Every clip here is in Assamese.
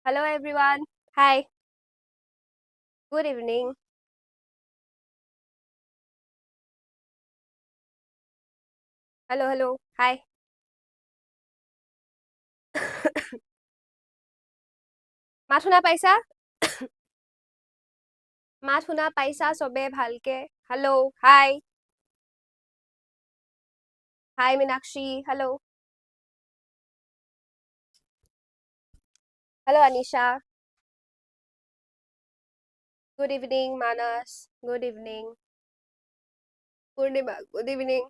Hello everyone. Hi. Good evening. Hello. Hi. মাত শুনা পাইছা? মাত শুনা পাইছা সবে ভালকে? Hello. Hi. Hi Meenakshi. Hello. Hello Anisha. Good evening Manas. Good evening. Purnima. Good evening.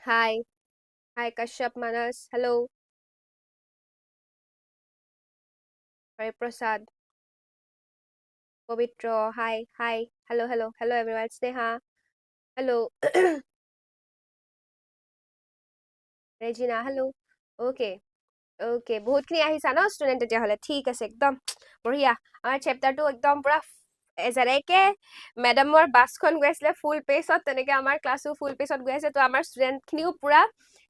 Hi. Hi Kashyap Manas. Hello. Hari Prasad. Povitro. Hi. Hello everyone. Sneha. Hello. Regina. Hello. Okay. Okay বহুতখিনি আহিছা ন ষ্টুডেণ্ট তেতিয়াহ'লে ঠিক আছে একদম বঢ়িয়া আমাৰ চেপ্টাৰটো একদম পুৰা যেনেকে মেডামৰ বাছখন গৈ আছিলে ফুল পেচত তেনেকে আমাৰ ক্লাছো ফুল পেচত গৈ আছে তো আমাৰ ষ্টুডেণ্টখিনিও পুৰা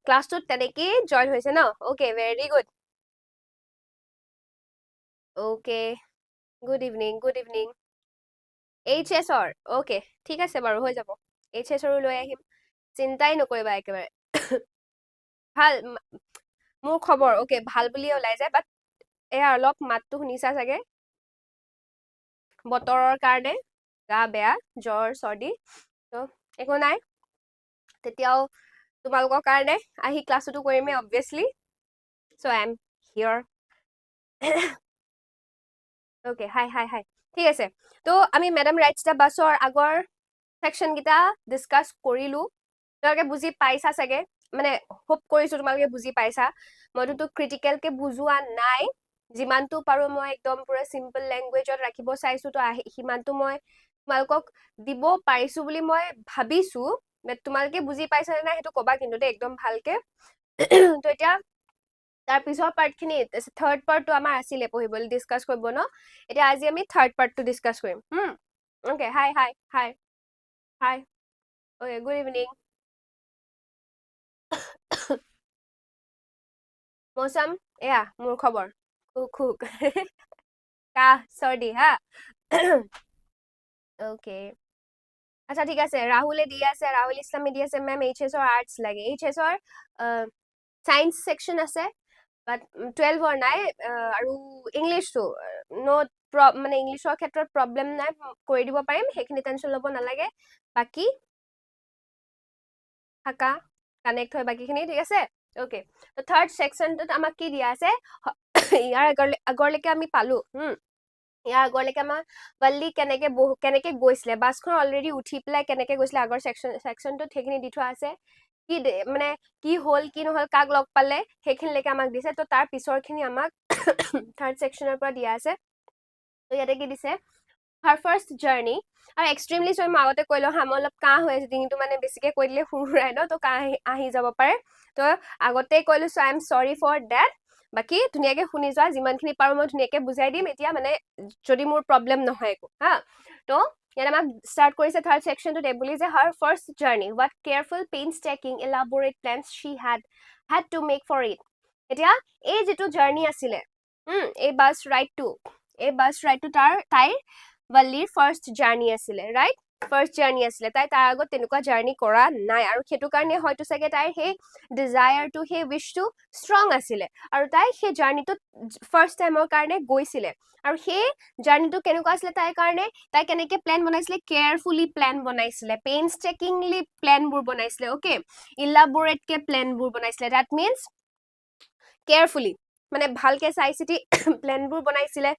ক্লাছটোত তেনেকেই জইন হৈছে ন okay very good okay good evening HSৰ অ'কে ঠিক আছে বাৰু হৈ যাব HSৰো লৈ আহিম চিন্তাই নকৰিবা একেবাৰে ভাল মোৰ খবৰ অ'কে ভাল বুলিয়ে ওলাই যায় বাট এয়া অলপ মাতটো শুনিছা চাগে বতৰৰ কাৰণে গা বেয়া জ্বৰ চৰ্দি তো একো নাই তেতিয়াও তোমালোকৰ কাৰণে আহি ক্লাছটো কৰিমেই obviously so' I am here okay hi ঠিক আছে তো আমি মেডাম ৰাইটছ দ্য বাছৰ আগৰ ছেকশ্যন কেইটা ডিছকাছ কৰিলো তোমালোকে বুজি পাইছা চাগে মানে হোপ কৰিছো তোমালোকে বুজি পাইছা মইতো ক্ৰিটিকেলকে বুজোৱা নাই যিমানটো পাৰো মই একদম পুৰা চিম্পল লেংগুৱেজত ৰাখিব চাইছো তো সিমানটো মই তোমালোকক দিব পাৰিছো বুলি মই ভাবিছো তোমালোকে বুজি পাইছা নে নাই সেইটো কবা কিন্তু দেই একদম ভালকে তো এতিয়া তাৰ পিছৰ পাৰ্টখিনি থাৰ্ড পাৰ্টটো আমাৰ আছিলে পঢ়িবলৈ ডিছকাছ কৰিব ন এতিয়া আজি আমি থাৰ্ড পাৰ্টটো ডিছকাছ কৰিম অ'কে হাই অ'কে গুড ইভিনিং মৌচম এয়া মোৰ খবৰ খুক কাহ চৰ্দি হা ওকে আচ্ছা ঠিক আছে ৰাহুলে দি আছে ৰাহুল ইছলামে দি আছে মেম HSৰ আৰ্টছ লাগে HSৰ সায়েন্স সেকশন আছে বাট 12ৰ নাই আৰু ইংলিছটো নোট মানে ইংলিছৰ ক্ষেত্ৰত প্ৰব্লেম নাই কৰি দিব পাৰিম সেইখিনি টেনশ্যন ল'ব নালাগে বাকি থাকা কানেক্ট হয় বাকিখিনি ঠিক আছে ওকে তো থাৰ্ড সেকশনটোত আমাক কি দিয়া আছে ইয়াৰ আগৰলৈকে আমি পালো ইয়াৰ আগৰলৈকে আমাৰ বল্লি কেনেকে গৈছিলে বাছখন অলৰেডি উঠি পেলাই কেনেকে গৈছিলে আগৰ সেকশনটোত সেইখিনি দি থোৱা আছে কি মানে কি হ'ল কি নহল কাক লগ পালে সেইখিনিলৈকে আমাক দিছে তো তাৰ পিছৰখিনি আমাক থাৰ্ড সেকশনৰ পৰা দিয়া আছে তো ইয়াতে কি দিছে her first journey আৰু এক্সট্ৰিমলি সৰি মই আগতে কৈলো হা মই অলপ কাহ হৈ আছে ডিঙিটো মানে বেছিকে কৈ দিলে হুৰুৰাই ন তো কাহ আহি যাব পাৰে তো আগতে কৈলো সো আই এম সৰি ফৰ ডেট বাকি ধুনীয়াকে শুনি যোৱা যিমানখিনি পাৰো মই ধুনীয়াকে বুজাই দিম এতিয়া মানে যদি মোৰ প্ৰব্লেম নহয় একো হা তো ইয়াত আমাক ষ্টাৰ্ট কৰিছে থাৰ্ড সেকশনটোত এই বুলি যে her first journey what careful painstaking elaborate plans she had to make for it এতিয়া এই যেটো জাৰ্নি আছিলে এই বাছ ৰাইডটো তাইৰ বল্লিৰ ফাৰ্ষ্ট জাৰ্নি আছিলে ৰাইট ফাৰ্ষ্ট জাৰ্নি আছিলে তাই তাৰ আগত তেনেকুৱা জাৰ্নি কৰা নাই আৰু সেইটো কাৰণে হয়তো চাগে তাইৰ সেই ডিজায়াৰটো সেই উইচটো ষ্ট্ৰং আছিলে আৰু তাই সেই জাৰ্নিটোত ফাৰ্ষ্ট টাইমৰ কাৰণে গৈছিলে আৰু সেই জাৰ্নিটো কেনেকুৱা আছিলে তাইৰ কাৰণে তাই কেনেকে প্লেন বনাইছিলে কেয়াৰফুলি প্লেন বনাইছিলে পেইনষ্টেকিংলি প্লেনবোৰ বনাইছিলে অ'কে ইলাবৰেটকে প্লেনবোৰ বনাইছিলে ডেট মিনছ কেয়াৰফুলি মানে ভালকে চাই চিতি প্লেনবোৰ বনাইছিলে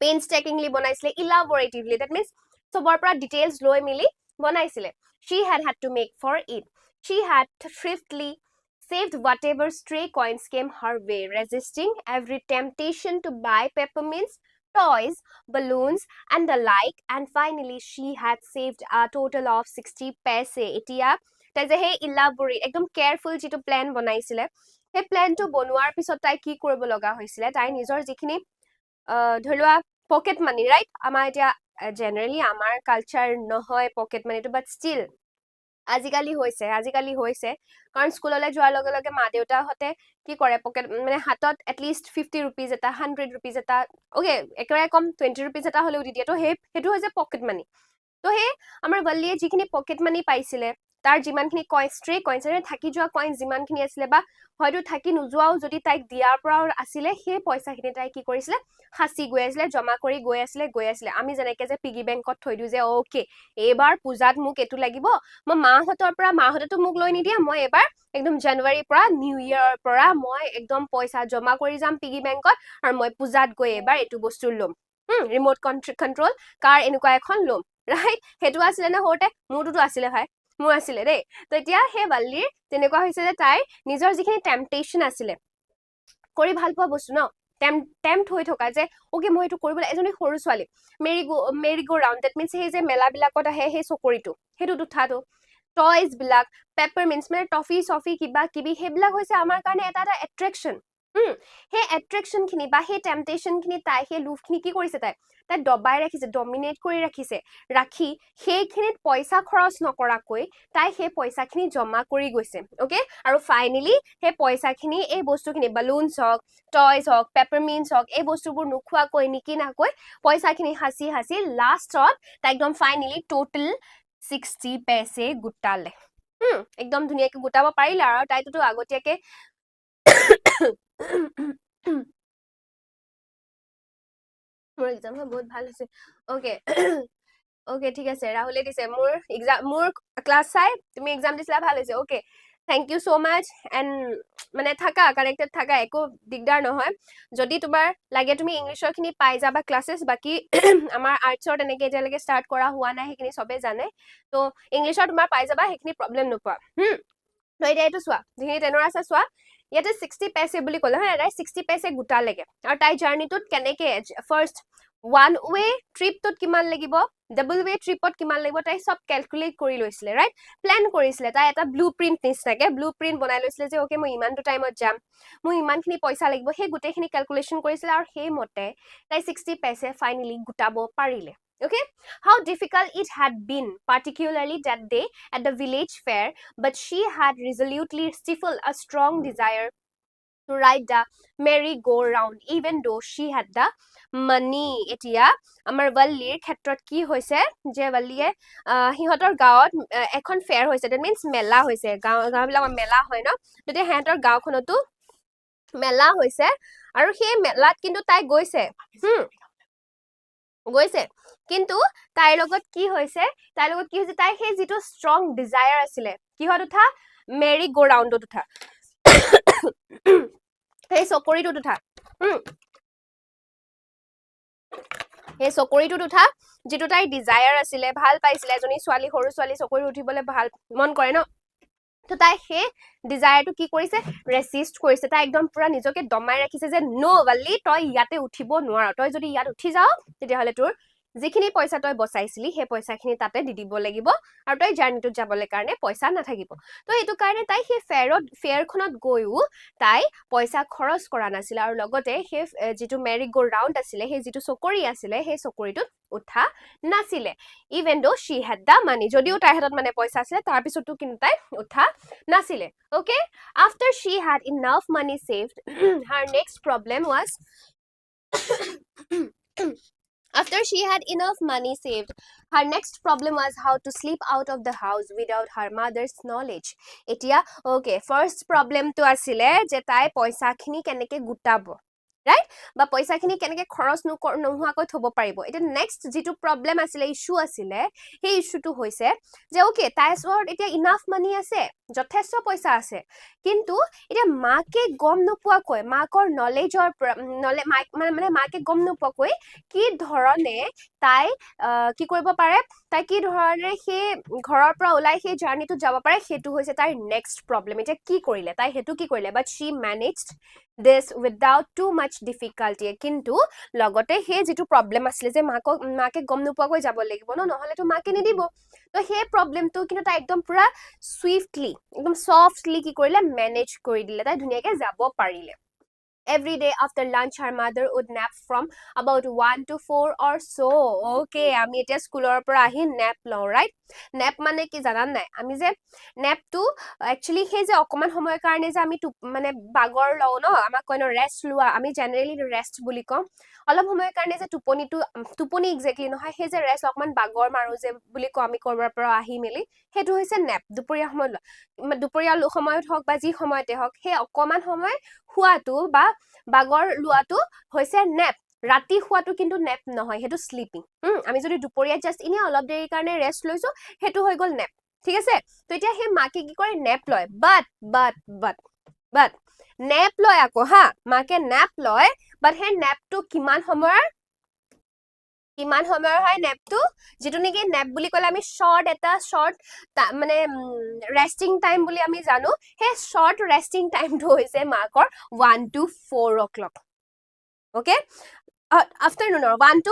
পেইনষ্টেকিংলি বনাইছিলে ইলাবৰেটিভলি ডেট মিনছ চবৰ পৰা ডিটেইলছ লৈ মিলি বনাইছিলে she had to make for it she had thriftily saved whatever stray coins came her way resisting every temptation to buy peppermints toys balloons and the like and finally she had saved a total of 60 paise এতিয়া তাই যে সেই ইলাবৰেট একদম কেয়াৰফুল যিটো প্লেন বনাইছিলে সেই প্লেনটো বনোৱাৰ পিছত তাই কি কৰিব লগা হৈছিলে তাই নিজৰ যিখিনি ধৰি লোৱা পকেট মানি ৰাইট আমাৰ এতিয়া জেনেৰেলি আমাৰ কালচাৰ নহয় পকেট মানিটো বাট ষ্টিল আজিকালি হৈছে কাৰণ স্কুললৈ যোৱাৰ লগে লগে মা দেউতাহঁতে কি কৰে পকেট মানে হাতত এটলিষ্ট 50 rupees এটা 100 rupees এটা ওকে একেবাৰে কম 20 rupees এটা হ'লেও দি দিয়ে তো সেইটো হৈছে পকেট মানি তো সেই আমাৰ বল্লিয়ে যিখিনি পকেট মানি পাইছিলে তাৰ যিমানখিনি কইনছৰে থাকি যোৱা কইন যিমানখিনি আছিলে বা হয়তো থাকি নোযোৱাও যদি তাইক দিয়াৰ পৰা আছিলে সেই পইচাখিনি তাই কি কৰিছিলে হাসি গৈ আছিলে জমা কৰি গৈ আছিলে আমি যেনেকে যে পিগি বেংকত থৈ দিও যে ওকে এইবাৰ পূজাত মোক এটো লাগিব মই মাহঁতেতো মোক লৈ নিদিয়া মই এবাৰ একদম জানুৱাৰীৰ পৰা নিউ ইয়াৰৰ পৰা মই একদম পইচা জমা কৰি যাম পিগি বেংকত আৰু মই পূজাত গৈ এবাৰ এটো বস্তু ল'ম ৰিমোট কন্ট্ৰল কাৰ এনেকুৱা এখন ল'ম ৰাইট হেতু আছিলে না হৰতে মোৰটো আছিলে ভাই মোৰ আছিলে দেই তো এতিয়া হে বাল্লিৰ তেনেকুৱা হৈছে যে তাই নিজৰ যিখিনি টেম্পটেশন আছিলে কৰি ভাল পোৱা বস্তু ন টেম্পট হৈ থকা যে ওকে মই এটো কৰিবলৈ এজনী সৰু ছোৱালী মেৰি গো ৰাউণ্ড দ্যাট মিন্স সেই যে মেলা বিলাকত আহে সেই চকৰিটো হেতু উঠাটো টয়জ বিলাক পেপাৰমিন্টছ মানে টফি সফি কিবা কিবি হেবিলাক হৈছে আমাৰ কাৰণে এটা এট্ৰেকশন সেই এট্ৰেকশন খিনি বা সেই টেম্পটেশন খিনি তাই সেই লুভখিনি কি কৰিছে তাই দবাই ৰাখিছে ডমিনেট কৰি ৰাখি সেইখিনিত পইচা খৰচ নকৰাকৈ তাই সেই পইচাখিনি জমা কৰি গৈছে ওকে আৰু ফাইনালি সেই পইচাখিনি এই বস্তুখিনি বালুনছ হওক টয়জ হওক পেপাৰমিন্টছ হওক এই বস্তুবোৰ নোখোৱাকৈ নিকিনাকৈ পইচাখিনি হাসি লাষ্টত তাই একদম ফাইনালি টোটেল 60 पैसे গোটালে একদম ধুনিয়াকে গোটাব পাৰিলে আৰু তাইতো আগতীয়াকে মোৰ এক্সাম বহুত ভাল হৈছে ওকে ওকে ঠিক আছে ৰাহুলে দিছে মোৰ ক্লাছ চাই তুমি এক্সাম দিছিলা ভাল হৈছে okay thank you so much and মানে থাকা কানেক্টেড থাকা একো দিগদাৰ নহয় যদি তোমাৰ লাগে তুমি ইংলিশৰ খিনি পাই যাবা ক্লাसेस বাকি আমাৰ আৰ্টছৰ তেনেকে এতিয়ালৈকে ষ্টাৰ্ট কৰা হোৱা নাই সেইখিনি সবে জানে তো ইংলিশৰ তোমাৰ পাই যাবা সেইখিনি প্ৰবলেম নোপোৱা তো এতিয়া এইটো চোৱা যিখিনি টেনৰ আছে চোৱা ইয়াতে 60 पैसे বুলি ক'লে হয় তাই 60 पैसे গোটা লাগে আৰু তাই জাৰ্নিটোত কেনেকে ফাৰ্স্ট ওয়ান ৱে ট্ৰিপটোত কিমান লাগিব ডাবল ৱে ট্ৰিপত কিমান লাগিব তাই সব ক্যালকুলেট কৰি লৈছিলে ৰাইট প্ল্যান কৰিছিলে তাই এটা ব্লুপ্ৰিন্ট নিচিনাকে ব্লুপ্ৰিন্ট বনাই লৈছিলে যে ওকে মই ইমানটো টাইমত যাম মই ইমানখিনি পইচা লাগিব সেই গোটেইখিনি ক্যালকুলেশন কৰিছিলে আৰু সেই মতে তাই 60 पैसे ফাইনালি গোটাব পাৰিলে okay how difficult it had been particularly that day at the village fair but she had resolutely stifled a strong desire to ride the merry-go-round even though she had the money এতিয়া আমাৰ বল্লিৰ ক্ষেত্ৰত কি হৈছে যে বল্লিয়ে হিহতৰ গাঁৱত এখন ফেয়াৰ হৈছে দ্যাট মিন্স মেলা হৈছে গাঁওবিলাকৰ মেলা হয় ন তেতিয়া হিহতৰ গাঁওখনতো মেলা হৈছে আৰু সেই মেলাত কিন্তু তাই গৈছে কিন্তু তাইৰ লগত কি হৈছে তাই সেই যিটো ষ্ট্ৰং ডিজায়াৰ আছিলে কিহত উঠা মেৰি গো ৰাউণ্ডত উঠা সেই চকৰিটোত উঠা সেই চকৰিটোত উঠা যিটো তাই ডিজায়াৰ আছিলে ভাল পাইছিলে এজনী ছোৱালী সৰু ছোৱালী চকৰি উঠিবলৈ ভাল মন কৰে ন তো তাই সেই ডিজায়াৰটো কি কৰিছে ৰেজিষ্ট কৰিছে তাই একদম পুৰা নিজকে দমাই ৰাখিছে যে নো বাল্লি তই ইয়াতে উঠিব নোৱাৰ তই যদি ইয়াত উঠি যাও তেতিয়াহলে তোৰ যিখিনি পইচা তই বচাইছিলি সেই পইচাখিনি তাতে দি দিব লাগিব আৰু তই জাৰ্নিটোত যাবলৈ কাৰণে পইচা নাথাকিব তো এইটো কাৰণে তাই সেই ফেয়াৰখনত গৈও তাই পইচা খৰচ কৰা নাছিল আৰু লগতে সেই যিটো মেৰি গো ৰাউণ্ড আছিলে সেই যিটো চকৰি আছিলে সেই চকৰিটোত উঠা নাছিলে even though she had the money যদিও তাই হাতত মানে পইচা আছে তাৰ পিছতো কিন্তু তাই উঠা নাছিলে okay after she had enough money saved her next problem was After she had enough money saved, her next problem was how to sleep out of the house without her mother's knowledge. Etia, okay, first problem to asile je tai paisa khini keneke gutabo. Right? Ba paisa khini keneke khoros nohuakoi thobo paribo. Eta next jitu problem asile issue asile, he issue to hoise je okay, tai sort etia enough money ase, jothesho paisa ase. কিন্তু এটা মাকে গম নোপোৱাকৈ মাকৰ নলেজৰ মানে মাকে গম নোপোৱাকৈ কি ধৰণে তাই কি কৰিব পাৰে তাই কি ধৰণে সেই ঘৰৰ পৰা ওলাই সেই জাৰ্নিটোত যাব পাৰে সেইটো হৈছে তাইৰ নেক্সট প্ৰবলেম এতিয়া কি কৰিলে তাই হেতু কি কৰিলে বাট she managed this without too much difficulty কিন্তু লগতে সেই যেটো প্ৰবলেম আছিল যে মাকে গম নোপোৱাকৈ যাব লাগিব নহলে তো মাকে নিদিব তো সেই প্ৰবলেমটো কিন্তু তাই একদম পুৰা সুইফটলি একদম সফটলি কি কৰিলে মেনেজ কৰি দিলে তাই ধুনিয়াকে যাব পাৰিলে Every day after lunch, her mother would nap from about 1 to 4 or so. Okay, আমি এতিয়া স্কুলৰ পৰা আহি nap লওঁ, right? Nap মানে কি জানান নাই? আমি যে nap টো actually সেই যে অকমান সময়ৰ কাৰণে যে আমি মানে বাগৰ লওঁ ন, আমাক কয় ন rest লোৱা, আমি generally rest বুলি কওঁ। অলপ সময়ৰ কাৰণে যে টোপনি exactly নহয়, সেই যে rest অকমান বাগৰ মাৰো যে বুলি কওঁ আমি কৰবাৰ পৰা আহি মেলি, সেইটো হৈছে nap, দুপৰীয়া সময়ত লোৱা। দুপৰীয়া সময়ত হওক বা যি সময়তে হওক, সেই অকমান সময় শুৱাটো বা বাগৰ লোৱাটো হৈছে নেপ। ৰাতি শুৱাটো কিন্তু নেপ নহয়, সেইটো স্লিপিং। আমি যদি দুপৰীয়া জাষ্ট এনে অলপ দেৰিৰ কাৰণে ৰেষ্ট লৈছো, সেইটো হৈ গ'ল নেপ। ঠিক আছে? তো এতিয়া সেই মাকে কি কৰে নেপ লয়, বাট নেপ লয় আকৌ হা, মাকে নেপ লয়, বাট সেই নেপটো কিমান সময়ৰ হয় নেপটো, যিটো নেকি নেপ বুলি ক'লে আমি শৰ্ট মানে ৰেষ্টিং টাইম বুলি আমি জানো, সেই শৰ্ট ৰেষ্টিং টাইমটো হৈছে মাকৰ 1 to 4 o'clock. Okay? আফটাৰনুনৰ 1 to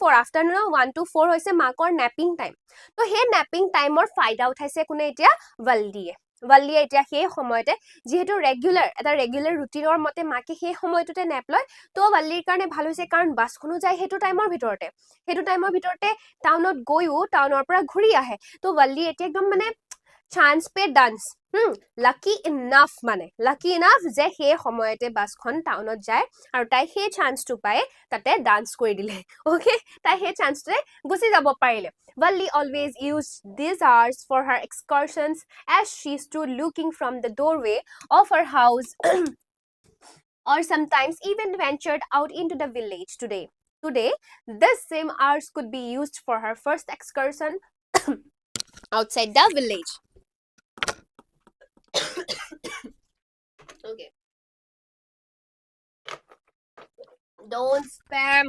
4 আফটাৰনুনৰ 1 to 4 হৈছে মাকৰ নেপিং টাইম। তো সেই নেপিং টাইমৰ ফাইদা উঠাইছে কোনে এতিয়া? ৱাল্লিয়ে এতিয়া সেই সময়তে যিহেতু এটা ৰেগুলাৰ ৰুটিনৰ মতে মাকে সেই সময়টোতে নেপ লয়, তো ৱাল্লিৰ কাৰণে ভাল হৈছে, কাৰণ বাছখনো যায় সেইটো টাইমৰ ভিতৰতে টাউনত গৈও টাউনৰ পৰা ঘূৰি আহে। তো ৱাল্লি এতিয়া একদম মানে চান্স পে ডান্স, লাকি ইনাফ যে সেই সময়তে বাছখন টাউনত যায় আৰু তাই সেই চান্সটো পাই তাতে ডান্স কৰি দিলে। অ'কে, তাই সেই চান্সটোৱে গুচি যাব পাৰিলে। Valli always used these hours for her excursions as she stood looking from the doorway of her house or sometimes even ventured out into the village. Today, this same hours could be used for her first excursion outside the village. Okay. Don't spam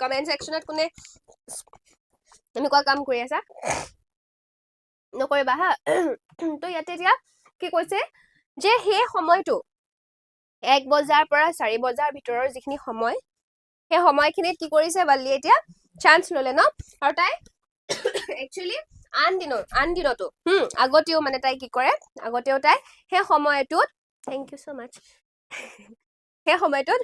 comment section at kune এনেকুৱা কাম কৰি আছা নকৰিবা হা। তো ইয়াতে এতিয়া কি কৈছে যে সেই সময়টো 1 বজাৰ পৰা 4 বজাৰ ভিতৰৰ যিখিনি সময়, সেই সময়খিনিত কি কৰিছে ৱাল্লি এতিয়া চান্স ললে ন, আৰু তাই একচুয়ালি আনদিনতো আগতেও মানে তাই কি কৰে, আগতেও তাই সেই সময়টোত থেংক ইউ সো মাচ সেই সময়টোত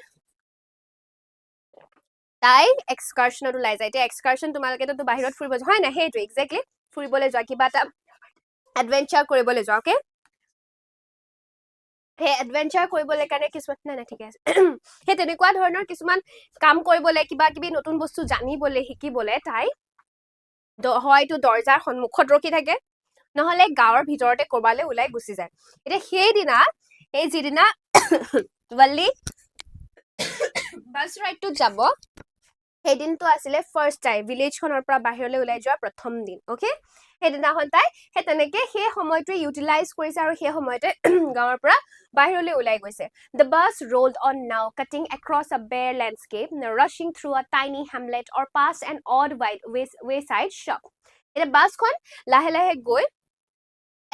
তাই এক্সকাৰশনত ওলাই যায়। এতিয়া এক্সকাৰশন তোমালোকেতো বাহিৰত ফুৰিব যোৱা হয় না, সেইটো এক্স্যাক্টলি ফুৰিবলৈ যোৱা, কিবা এটা এডভেঞ্চাৰ কৰিবলৈ যোৱা। অ'কে, সেই এডভেঞ্চাৰ কৰিবলৈ কাৰণে কিছুমান নাই ঠিকে আছে সেই তেনেকুৱা ধৰণৰ কিছুমান কাম কৰিবলৈ, কিবা কিবি নতুন বস্তু জানিবলৈ শিকিবলৈ তাই হয়তো দৰ্জাৰ সন্মুখত ৰখি থাকে, নহলে গাঁৱৰ ভিতৰতে কৰবালৈ ওলাই গুচি যায়। এতিয়া সেইদিনা যিদিনা ৱাল্লি বাছ ৰাইডটোত যাব, সেইদিনটো আছিলে ফাৰ্ষ্ট টাইম ভিলেজখনৰ পৰা বাহিৰলৈ ওলাই যোৱা প্ৰথম দিন। অ'কে, সেইদিনাখন তাই সেই তেনেকে সেই সময়টোৱে ইউটিলাইজ কৰিছে আৰু সেই সময়তে গাঁৱৰ পৰা বাহিৰলৈ ওলাই গৈছে। The bus rolled on now, cutting across a bare landscape, rushing through a tiny hamlet or past an odd wayside shop. এতিয়া বাছখন লাহে লাহে গৈ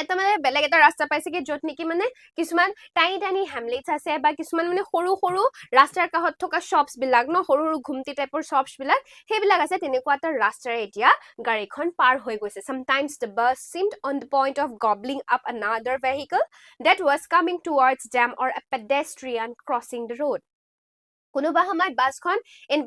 এটা মানে বেলেগ এটা ৰাস্তা পাইছেগে, য'ত নেকি মানে কিছুমান টাইনি হেমলেটছ আছে বা কিছুমান মানে সৰু সৰু ৰাস্তাৰ কাষত থকা শ্বপছ বিলাক ন, সৰু সৰু ঘুমটি টাইপৰ শ্বপছ বিলাক, সেইবিলাক আছে। তেনেকুৱা এটা ৰাস্তাৰে এতিয়া গাড়ীখন পাৰ হৈ গৈছে। Sometimes the bus seemed on the point of gobbling up another vehicle that was coming towards them or a pedestrian crossing the road. কোনোবা সময়ত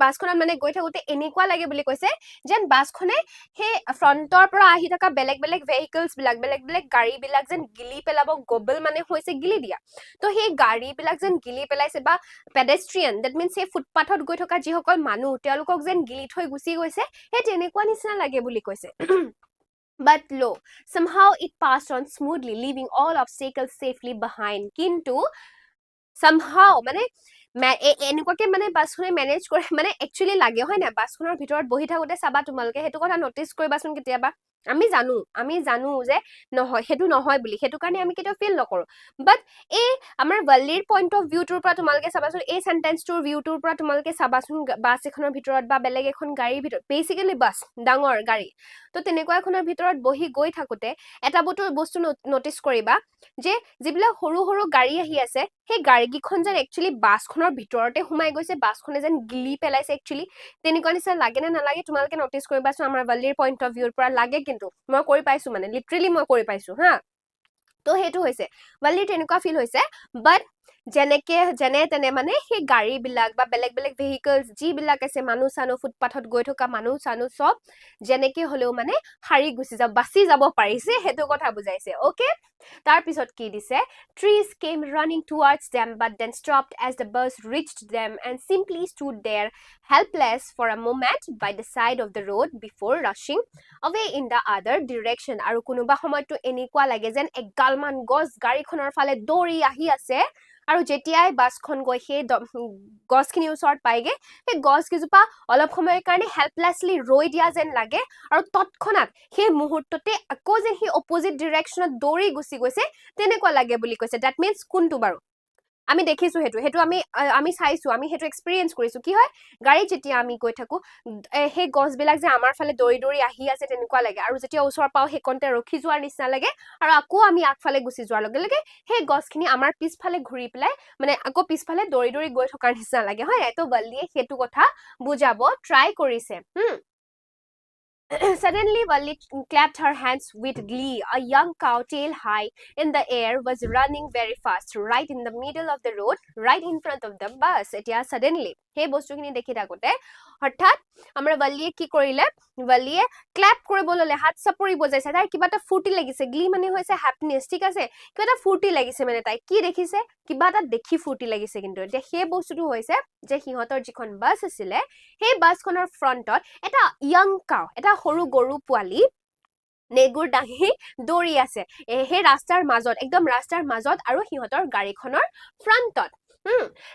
বাছখনত মানে গৈ থাকোতে এনেকুৱা লাগে বুলি কৈছে যেন বাছখনে সেই ফ্ৰণ্টৰ পৰা আহি থকা বেলেগ বেলেগ ভেহিকলছ বিলাক, বেলেগ বেলেগ গাড়ী বিলাক যেন গিলি পেলাব, গবল মানে হৈছে গিলি দিয়া। তো সেই গাড়ী বিলাক যেন গিলি পেলাইছে বা পেডেষ্ট্ৰিয়ান, দেট মিনছ সেই ফুটপাথত গৈ থকা যিসকল মানুহ, তেওঁলোকক যেন গিলি থৈ গুচি গৈছে, সেই তেনেকুৱা নিচিনা লাগে বুলি কৈছে। But lo, somehow it passed on smoothly, leaving all obstacles safely behind. কিন্তু somehow মানে এনেকুৱাকে মানে বাছখনে মেনেজ কৰে, মানে একচুৱেলি লাগে হয় না, বাছখনৰ ভিতৰত বহি থাকোতে চাবা তোমালোকে সেইটো কথা নটিচ কৰিবাচোন কেতিয়াবা। আমি জানো যে নহয়, সেইটো নহয় বুলি, সেইটো কাৰণে আমি কেতিয়াও ফিল নকৰো। বাট এই আমাৰ ৱাল্লিৰ পইণ্ট অফ ভিউটোৰ পৰা তোমালোকে চাবাচোন, এই চেণ্টেন্সটোৰ ভিউটোৰ পৰা তোমালোকে চাবাচোন, বাছ এখনৰ ভিতৰত বা বেলেগ এখন গাড়ীৰ ভিতৰত, বেচিকেলি বাছ, ডাঙৰ গাড়ী, তো তেনেকুৱা এখনৰ ভিতৰত বহি গৈ থাকোতে এটা বস্তু নটিচ কৰিবা যে যিবিলাক সৰু সৰু গাড়ী আহি আছে, সেই গাড়ীকেইখন যেন একচুৱেলি বাছখনৰ ভিতৰতে সোমাই গৈছে, বাছখনে যেন গিলি পেলাইছে একচুৱেলি। তেনেকুৱা নিচিনা লাগে নে নালাগে তোমালোকে নটিচ কৰিবাচোন। আমাৰ ৱাল্লিৰ পইণ্ট অফ ভিউৰ পৰা লাগে, কিন্তু মই কৰি পাইছো, মানে লিটাৰেলি মই কৰি পাইছো হা। তো সেইটো হৈছে ৱাল্লিৰ তেনেকুৱা ফিল হৈছে। বাট যেনে তেনে মানে সেই গাড়ী বিলাক বা বেলেগ বেলেগ ভেহিকলছ যিবিলাক আছে মানুহ চানু ফুটপাথত গৈ থকা মানুহ চানু চব যেনেকে হলেও মানে হাৰি গুচি যাব বাচি যাব পাৰিছে সেইটো কথা বুজাইছে ওকে তাৰ পিছত কি দিছে trees came running towards them but then stopped as the bus reached them and simply stood there helpless for a moment by the side of the road before rushing away in the other direction আৰু কোনোবা সময়তো এনেকুৱা লাগে যেন এগালমান গছ গাড়ীখনৰ ফালে দৌৰি আহি আছে আৰু যেতিয়াই বাছখন গৈ সেই গছখিনি ওচৰত পাইগে সেই গছ কিজোপা অলপ সময়ৰ কাৰণে হেল্পলেছলি ৰৈ দিয়া যেন লাগে আৰু তৎক্ষণাত সেই মুহূৰ্ততে আকৌ যে সেই অপোজিট ডিৰেকশ্যনত দৌৰি গুচি গৈছে তেনেকুৱা লাগে বুলি কৈছে দ্যাট মিন্স কোনটো বাৰু আমি দেখিছো সেইটো আমি চাইছো আমি সেইটো এক্সপেৰিয়েন্স কৰিছো কি হয় গাড়ী যেতিয়া আমি গৈ থাকো সেই গছবিলাক যে আমাৰ ফালে দৌৰি দৌৰি আহি আছে তেনেকুৱা লাগে আৰু যেতিয়া ওচৰ পাও সেইকণতে ৰখি যোৱাৰ নিচিনা লাগে আৰু আকৌ আমি আগফালে গুচি যোৱাৰ লগে লগে সেই গছখিনি আমাৰ পিছফালে ঘূৰি পেলাই মানে আকৌ পিছফালে দৌৰি দৌৰি গৈ থকাৰ নিচিনা লাগে হয় তো বল্লিয়ে সেইটো কথা বুজাব ট্ৰাই কৰিছে Suddenly, Valli clapped her hands with glee. A young cow, tail high in the air, was running very fast, right in the middle of the road, right in front of the bus. Etia suddenly, hey bostukhini dekhi thakote, হঠাৎ আমাৰ বল্লিয়ে কি কৰিলে বল্লিয়ে ক্ল্যাপ কৰিব ললে হাত চাপৰি বজাইছে তাই কিবা এটা ফুৰ্তি লাগিছে গ্লি মানে হৈছে হ্যাপিনেছ ঠিক আছে কিবা এটা ফুৰ্তি লাগিছে মানে তাই কি দেখিছে কিবা এটা দেখি ফুৰ্তি লাগিছে কিন্তু এতিয়া সেই বস্তুটো হৈছে যে সিহঁতৰ যিখন বাছ আছিলে সেই বাছখনৰ ফ্ৰণ্টত এটা ইয়াং কাউ এটা সৰু গৰু পোৱালি নেগুৰ দাঙি দৌৰি আছে সেই ৰাস্তাৰ মাজত একদম ৰাস্তাৰ মাজত আৰু সিহঁতৰ গাড়ীখনৰ ফ্ৰণ্টত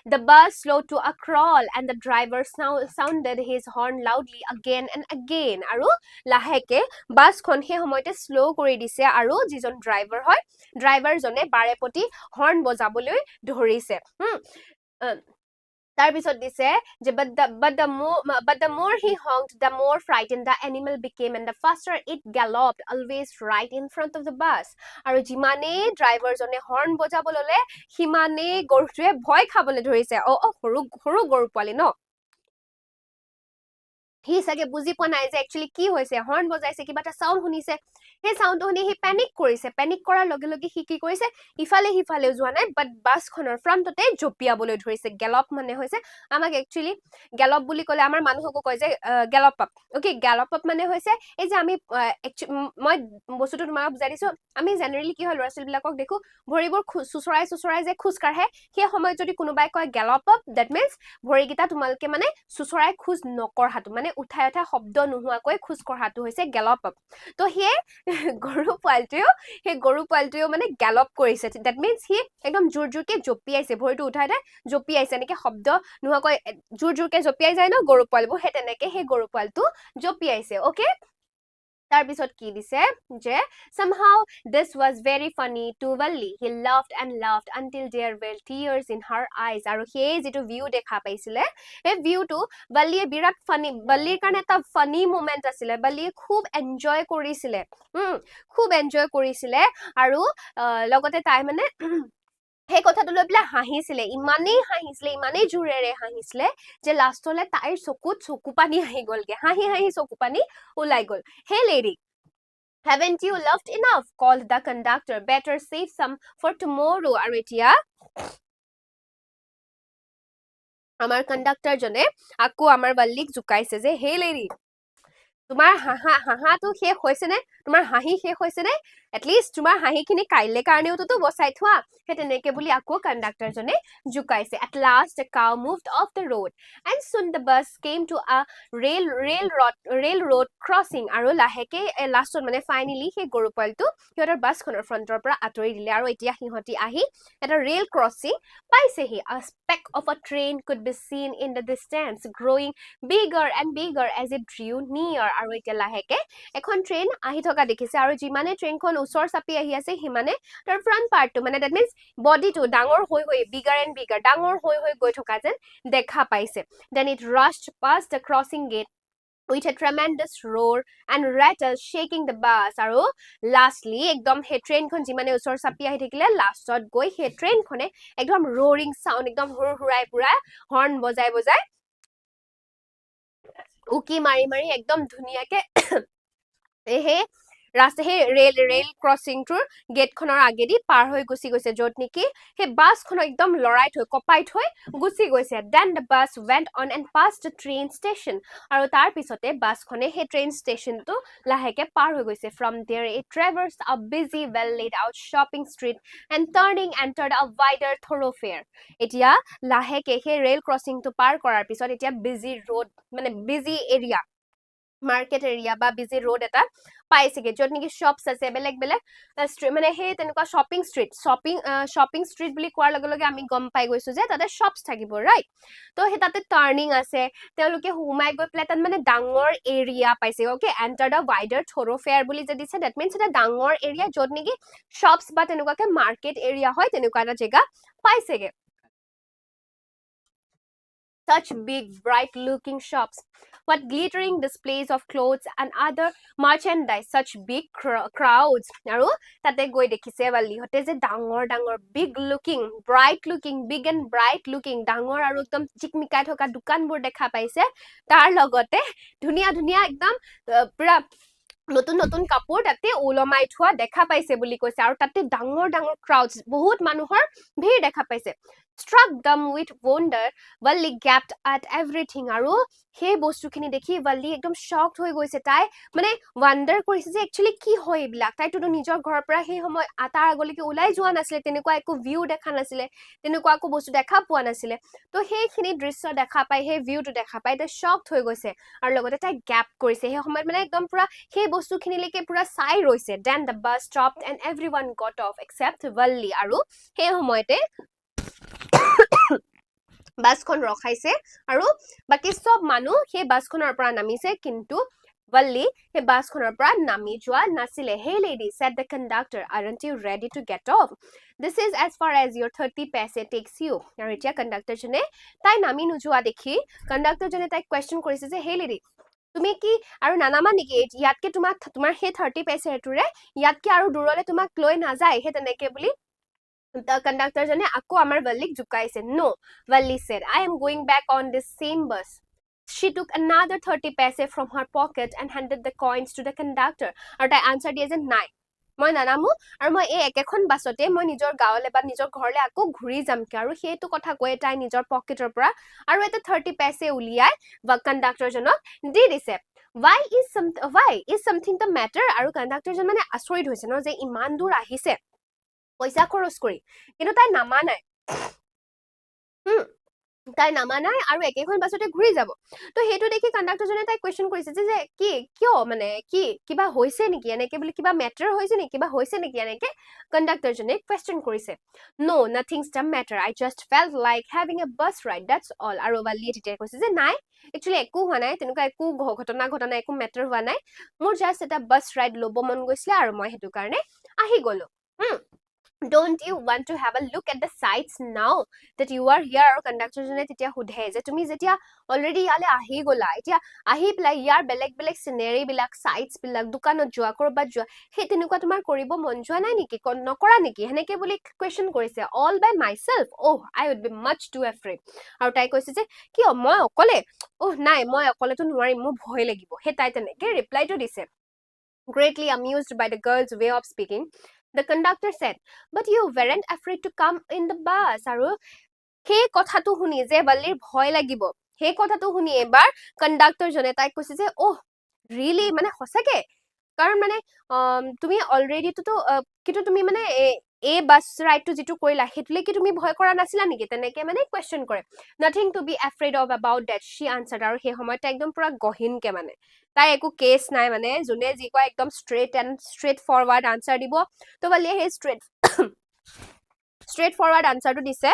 The bus slowed to a crawl and the driver sounded his horn loudly again and again. আৰু লাহেকে বাছখন সেই সময়তে স্লো কৰি দিছে আৰু যিজন ড্ৰাইভাৰ হয় ড্ৰাইভাৰজনে বাৰেপতি হৰ্ণ বজাবলৈ ধৰিছে তাৰ পিছত দিছে যে but the more he honked the more frightened the animal became and the faster it galloped always right in front of the bus আৰু যিমানে ড্ৰাইভাৰজনে হৰ্ণ বজাব ললে সিমানে গৰুটোৱে ভয় খাবলৈ ধৰিছে সৰু গৰু পোৱালি ন হি সাগে বুজি পোৱা নাই যে একচুয়ালি কি হৈছে হৰ্ণ বজাইছে কিবা এটা সাউন্ড শুনিছে সেই সাউন্ডটো শুনি হি প্যানিক কৰিছে প্যানিক কৰাৰ লগে লগে হি কি কৰিছে ইফালে যোৱা নাই বাট বাছখনৰ ফ্ৰণ্টতে জপিয়াবলৈ ধৰিছে গ্যালপ মানে হৈছে আমাক একচুয়ালি গ্যালপ বুলি ক'লে আমাৰ মানুহকো কয় যে gallop up okay gallop up মানে হৈছে এই যে আমি মই বস্তুটো তোমাক বুজাই দিছো আমি জেনাৰেলি কি হয় ল'ৰা-ছোৱালী বিলাকক দেখো ভৰিবোৰ সুচৰাই যে খোজ কাঢ়ে সেই সময়ত যদি কোনোবাই কয় গ্যালপ আপ দ্যাট মিন্স ভৰিগিটা তোমালকে মানে সুচৰাই খোজ নকঢ়াটো মানে উঠাই শব্দ নোহোৱাকৈ খোজ কঢ়াটো হৈছে গ্যালপ আপ তো হে গৰু পোৱালটোও মানে গ্যালপ কৰিছে দ্যাট মিন্স হি একদম জোৰকে জপিয়াইছে ভৰিটো উঠাই জপিয়াইছে এনেকে শব্দ নোহোৱাকৈ জোৰকে জপিয়াই যায় ন গৰু পোৱালবোৰ হে তেনেকে হে গৰু পোৱালটো জপিয়াইছে ওকে তাৰ পিছত কি দিছে যে somehow this was very funny to Valli he laughed and laughed until there were tears in her eyes আৰু সেই যেটো ভিউ দেখা পাইছিলে এই ভিউটো Valliয়ে বিৰাট ফানি Valliৰ কাৰণে এটা ফানি মোমেন্ট আছিলে Valliয়ে খুব এনজয় কৰিছিলে আৰু লগতে তাই মানে সেই কথাটো লৈ পেলাই হাঁহিছিলে ইমানেই জোৰেৰে হাঁহিছিলে যে লাষ্টলে তাইৰ চকুত চকু পানী আহি গলগে হাঁহি চকু পানী ওলাই গল Hey lady, haven't you laughed enough? Called the conductor. Better save some for tomorrow. আৰু এতিয়া আমাৰ কণ্ডাক্টৰ জনে আকৌ আমাৰ বল্লিক জুকাইছে যে হে লেডি তোমাৰ হাঁহাটো শেষ হৈছে নে তোমাৰ হাঁহি শেষ হৈছে নে এটলিষ্ট তোমাৰ হাঁহিখিনি কাইলে কাৰণেওতো বচাই থোৱা হে তেনেকে বুলি আকৌ কণ্ডাক্টৰ জনে জুকাইছে at last the cow moved off the road and soon the bus came to a railroad crossing আৰু লাহেকে লাষ্টত মানে ফাইনালি সেই গৰু পোৱালটো সিহঁতৰ বাছখনৰ ফ্ৰণ্টৰ পৰা আঁতৰি দিলে আৰু এতিয়া সিহঁতি আহি এটা ৰেল ক্ৰছিং পাইছেহি a speck of a train could be seen in the distance growing bigger and bigger as it drew near আৰু এতিয়া লাহেকে এখন ট্ৰেইন আহি থকা দেখিছে আৰু যিমানে ট্ৰেইনখন ওচৰ চাপি আহি আছে হিমানে তাৰ ফ্ৰণ্ট পাৰ্টটো মানে দ্যাট মিন্স বডিটো ডাঙৰ হৈ বিগাৰ এণ্ড বিগাৰ ডাঙৰ হৈ গৈ থকা যেন দেখা পাইছে then it rushed past the crossing gate with a tremendous roar and rattle shaking the bus আৰু lastly একদম হে ট্ৰেইনখন যিমানে ওচৰ চাপি আহি থাকিলে লাষ্টত গৈ হে ট্ৰেইনখনে একদম roaring sound একদম হুৰহুৰাই পুৰা হৰ্ণ বজাই উকি মাৰি একদম ধুনিয়াকে হে ৰাস্তা সেই ৰেল ক্ৰছিংটোৰ গেটখনৰ আগেদি পাৰ হৈ গুচি গৈছে য'ত নেকি সেই বাছখনক একদম লৰাই থৈ কপাই থৈ গুচি গৈছে then the bus went on and pass the train station আৰু তাৰ পিছতে বাছখনে সেই ট্ৰেইন ষ্টেচনটো লাহেকে পাৰ হৈ গৈছে from there it traversed a busy well laid out shopping street and turning entered a wider থৰ'ফেয়াৰ এতিয়া লাহেকে সেই ৰেল ক্ৰছিংটো পাৰ কৰাৰ পিছত এতিয়া বিজি ৰোড মানে বিজি এৰিয়া মাৰ্কেট এৰিয়া বা বিজি ৰোড এটা পাইছেগে য'ত নেকি শ্বপছ আছে বেলেগ বেলেগ মানে সেই তেনেকুৱা শ্বপিং ষ্ট্ৰীট বুলি কোৱাৰ লগে লগে আমি গম পাই গৈছো যে তাতে শ্বপছ থাকিব ৰাইট তো সেই তাতে টাৰ্নিং আছে তেওঁলোকে সোমাই গৈ পেলাই তাত মানে ডাঙৰ এৰিয়া পাইছে অকে এণ্টাৰ দ্য ৱাইডাৰ থৰ'ফেয়াৰ বুলি যে দিছে ডেট মিনছ এটা ডাঙৰ এৰিয়া য'ত নেকি শ্বপছ বা তেনেকুৱাকে মাৰ্কেট এৰিয়া হয় তেনেকুৱা এটা জেগা পাইছেগে such big, bright-looking shops. What glittering displays of clothes and other merchandise, such big crowds. আৰু তাতে গৈ দেখিছে বালিহঁতে যে ডাঙৰ ডাঙৰ big and bright looking ডাঙৰ আৰু একদম চিকমিকাই থকা দোকানবোৰ দেখা পাইছে তাৰ লগতে ধুনীয়া ধুনীয়া একদম পুৰা নতুন নতুন কাপোৰ তাতে ওলমাই থোৱা দেখা পাইছে বুলি কৈছে আৰু তাতে ডাঙৰ ডাঙৰ ক্ৰাউডছ বহুত মানুহৰ ভিৰ দেখা পাইছে struck dumb with wonder Valli gasped at everything আৰু সেই বস্তুখিনি দেখি Valli একদম shocked হৈ গৈছে তাই মানে wonder কৰিছে যে actually কি হয় এইবিলাক তাইতো নিজৰ ঘৰৰ পৰা সেই সময় আটাৰ আগলৈকে ওলাই যোৱা নাছিলে তেনেকুৱা একো ভিউ দেখা নাছিলে তেনেকুৱা একো বস্তু দেখা পোৱা নাছিলে তো সেইখিনি দৃশ্য দেখা পাই সেই ভিউটো দেখা পাই তাই shocked হৈ গৈছে আৰু লগতে তাই গ্যাপ কৰিছে সেই সময়ত মানে একদম পুৰা সেই বস্তুখিনিলৈকে পুৰা চাই ৰৈছে then the bus stopped and everyone got off except Valli আৰু সেই সময়তে বাছখন ৰখাইছে আৰু বাকি সব মানুহ সেই বাছখনৰ পৰা নামিছে কিন্তু Valli সেই বাছখনৰ পৰা নামি যোৱা নাছিলে hey lady said the conductor aren't you ready to get off this is as far as your 30 paise takes you আৰু এতিয়া কণ্ডাক্টৰ জনে তাই নামি নোযোৱা দেখি কণ্ডাক্টৰ জনে তাইক কোৱেশ্চন কৰিছে যে hey lady তুমি কি আৰু নানামা নেকি ইয়াতকে তোমাৰ সেই 30 পাইছেটোৰে ইয়াতকে আৰু দূৰলে তোমাক লৈ নাযায় হে তেনেকে বুলি The conductor jane akko amar Vallik jukaise. No, Valli said, I am going back on this same bus. She took another 30 paise from her pocket and handed the coins to the conductor. Or I answered yes and nine. মই নানামো আৰু মই এই একেখন বাছতে মই নিজৰ গাঁৱলে বা নিজৰ ঘৰলে আকৌ ঘূৰি যাম কি আৰু সেইটো কথা কৈ তাই নিজৰ পকেটৰ পৰা আৰু এটা 30 পাইছে উলিয়াই বা কণ্ডাক্টৰ জনক দি দিছে why is something the matter আৰু কণ্ডাক্টৰ জন মানে আচৰিত হৈছে ন যে ইমান দূৰ আহিছে পইচা খৰচ কৰি কিন্তু তাই নামা নাই তাই নামা নাই আৰু একেখন বাছতে ঘূৰি যাব তো সেইটো দেখি কণ্ডাক্টৰ জনে তাই কোৱেশ্চন কৰিছে যে কি কিয় মানে কি কিবা হৈছে নেকি এনেকে বুলি কিবা মেটাৰ হৈছে নেকি কিবা হৈছে নেকি এনেকে কণ্ডাক্টৰ জনে কোৱেশ্চন কৰিছে no nothing's the matter I just felt like having a bus ride that's all আৰু Valli তেতিয়া কৈছে যে নাই একচুয়ালি একো হোৱা নাই তেনেকুৱা একো ঘটনা একো মেটাৰ হোৱা নাই মোৰ জাস্ট এটা বাছ ৰাইড ল'ব মন গৈছিলে আৰু মই সেইটো কাৰণে আহি গলো Don't you want to have a look at the sights now that you are here আৰু কণ্ডাক্টৰ জনে তেতিয়া সুধে যে তুমি যেতিয়া অলৰেডি ইয়ালে আহি গলা এতিয়া আহি পেলাই ইয়াৰ বেলেগ বেলেগ সিনাৰি বিলাক সাইটস বিলাক দোকানত যোৱা কৰবাত যোৱা সেই তেনেকুৱা তোমাৰ কৰিব মন যোৱা নাই নেকি নকৰা নেকি হেনেকে বুলি কোৱেশ্চন কৰিছে all by myself oh I would be much too afraid আৰু তাই কৈছে যে কিয় মই অকলে নাই মই অকলেতো নোৱাৰিম মোৰ ভয় লাগিব হে তাই তেনেকে ৰিপ্লাইটো দিছে greatly amused by the girl's way of speaking The conductor said, but you weren't afraid to come in the bus. আৰু সেই কথাটো শুনি যে Valliৰ ভয় লাগিব সেই কথাটো শুনি এবাৰ কণ্ডাক্টৰ জনে তাই কৈছে যে ৰিয়েলি মানে সঁচাকে কাৰণ মানে তুমি অলৰেডি তো কিন্তু তুমি মানে এই বাছ ৰাইডটো যেটো কৰিলা হেতলে কি তুমি ভয় কৰা নাছিলা নেকি তেনেকে মানে কোৱেশ্চন কৰে nothing to be afraid of about that she answered আৰু সেই সময়ত একদম পুৰা গহিনকে মানে তাই একো কেস নাই মানে যোনে যি কয় একদম straight forward answer দিব তো Valliয়ে সেই straight forward answerটো দিছে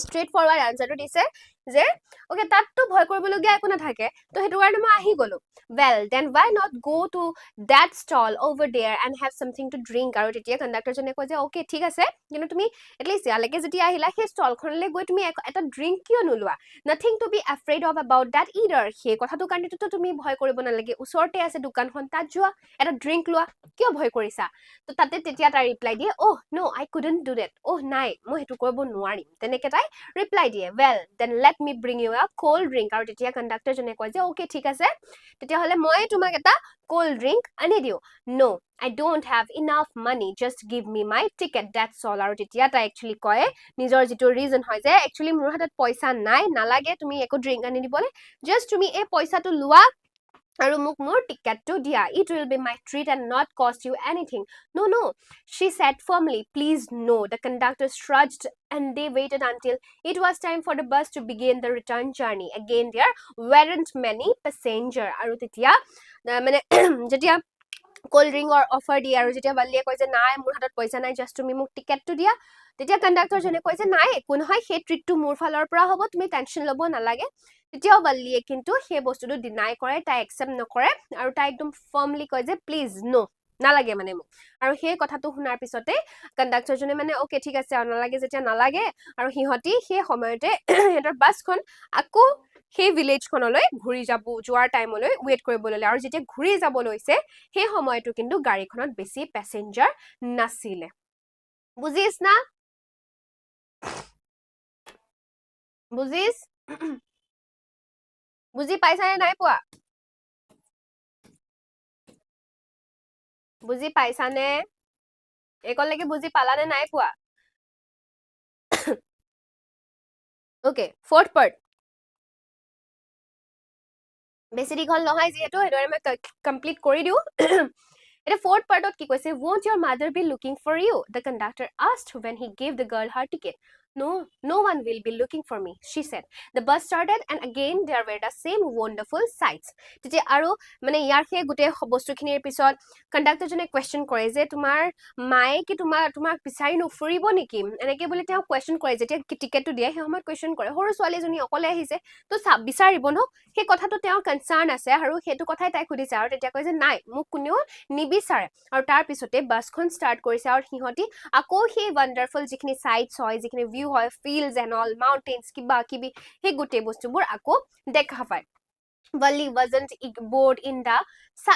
straight forward answerটো দিছে যে ওকে তাততো ভয় কৰিবলগীয়া একো নাথাকে তো সেইটো কাৰণে মই আহি গলো well then why not go to that stall over there and have something to drink আৰু তেতিয়া কণ্ডাক্টৰজনে কয় যে ওকে ঠিক আছে কিন্তু তুমি এটলিষ্ট ইয়ালৈকে যেতিয়া আহিলা সেই ষ্টলখনলৈ গৈ তুমি এটা ড্ৰিংক কিয় নোলোৱা nothing to be afraid of about that either সেই কথাটো কাৰণেতো তুমি ভয় কৰিব নালাগে ওচৰতে আছে দোকানখন তাত যোৱা এটা ড্ৰিংক লোৱা কিয় ভয় কৰিছা তো তাতে তেতিয়া তাই ৰিপ্লাই দিয়ে oh no I couldn't do that oh নাই মই সেইটো কৰিব নোৱাৰিম তেনেকে তাই ৰিপ্লাই দিয়ে well then let me bring you a cold drink আৰু তেতিয়া কণ্ডাক্টৰজনে কয় যে ওকে ঠিক আছে তেতিয়াহ'লে মই তোমাক এটা cold drink আনি দিওঁ no I don't have enough money just give me my ticket that's all আৰু তেতিয়া তাই একচুৱেলি কয় নিজৰ যিটো ৰিজন হয় যে একচুৱেলি মোৰ হাতত পইচা নাই নালাগে তুমি একো ড্ৰিংক আনি দিবলৈ জাষ্ট তুমি এই পইচাটো লোৱা আৰু মোক মোৰ টিকেটটো দিয়া it will be my treat and not cost you anything no she said firmly please no the conductor shrugged and they waited until it was time for the bus to begin the return journey again there weren't many passenger আৰু তেতিয়া মানে যেতিয়া কোল্ড ড্ৰিংকৰ অফাৰ দিয়ে আৰু যেতিয়া বাল্লিয়ে কয় যে নাই মোৰ হাতত পইচা নাই জাষ্ট তুমি মোক টিকেটটো দিয়া তেতিয়া কণ্ডাক্টৰজনে কয় যে নাই একো নহয় সেই ট্ৰিটটো মোৰ ফালৰ পৰা হ'ব তুমি টেনশ্যন ল'ব নালাগে তেতিয়াও বাল্লিয়ে কিন্তু সেই বস্তুটো ডিনাই কৰে তাই একচেপ্ট নকৰে আৰু তাই একদম ফাৰ্মলি কয় যে প্লিজ নো নালাগে মানে মোক আৰু সেই কথাটো শুনাৰ পিছতে কণ্ডাক্টৰজনে মানে ওকে ঠিক আছে আৰু নালাগে যেতিয়া নালাগে আৰু সিহঁতি সেই সময়তে সিহঁতৰ বাছখন আকৌ সেই ভিলেজখনলৈ ঘূৰি যোৱাৰ টাইমলৈ ৱেইট কৰিব ল'লে আৰু যেতিয়া ঘূৰি যাব লৈছে সেই সময়টো কিন্তু গাড়ীখনত বেছি পেছেঞ্জাৰ নাছিলে বুজিছ না বুজিছ বুজি পাইছানে নাই পোৱা বুজি পাইছানে একলৈকে বুজি পালানে নাই পোৱা ওকে ফৰ্থ পাৰ্ট বেছি দীঘল নহয় যিহেতু সেইদৰে মই কমপ্লিট কৰি দিওঁ এটা fourth part কি কৈছে won't your mother be looking for you the conductor asked when he gave the girl her ticket no one will be looking for me she said the bus started and again there were the same wonderful sights তেতিয়া আৰু মানে ইয়াৰ সেই গোটেই বস্তুখিনিৰ পিছত কণ্ডাক্টৰজনে কোৱেশ্চন কৰে যে তোমাৰ মায়ে কি তোমাক বিচাৰি নুফুৰিব নেকি এনেকে বুলি তেওঁ কোৱেশ্চন কৰে যেতিয়া টিকেটটো দিয়ে সেই সময়ত কোৱেশ্চন কৰে সৰু ছোৱালীজনী অকলে আহিছে তো বিচাৰিব ন সেই কথাটো তেওঁৰ কনচাৰ্ন আছে আৰু সেইটো কথাই তাই সুধিছে আৰু তেতিয়া কয় যে নাই মোক কোনেও নিবিচাৰে আৰু তাৰ পিছতে বাছখন ষ্টাৰ্ট কৰিছে আৰু সিহঁতি আকৌ সেই ৱাণ্ডাৰফুল যিখিনি চাইটছ হয় যিখিনি ভিউ হয় ফিল্ডছ এণ্ড অল মাউণ্টেইনছ কিবা কিবি সেই গোটেই বস্তুবোৰ আকৌ দেখা পায় Valli wasn't bored in the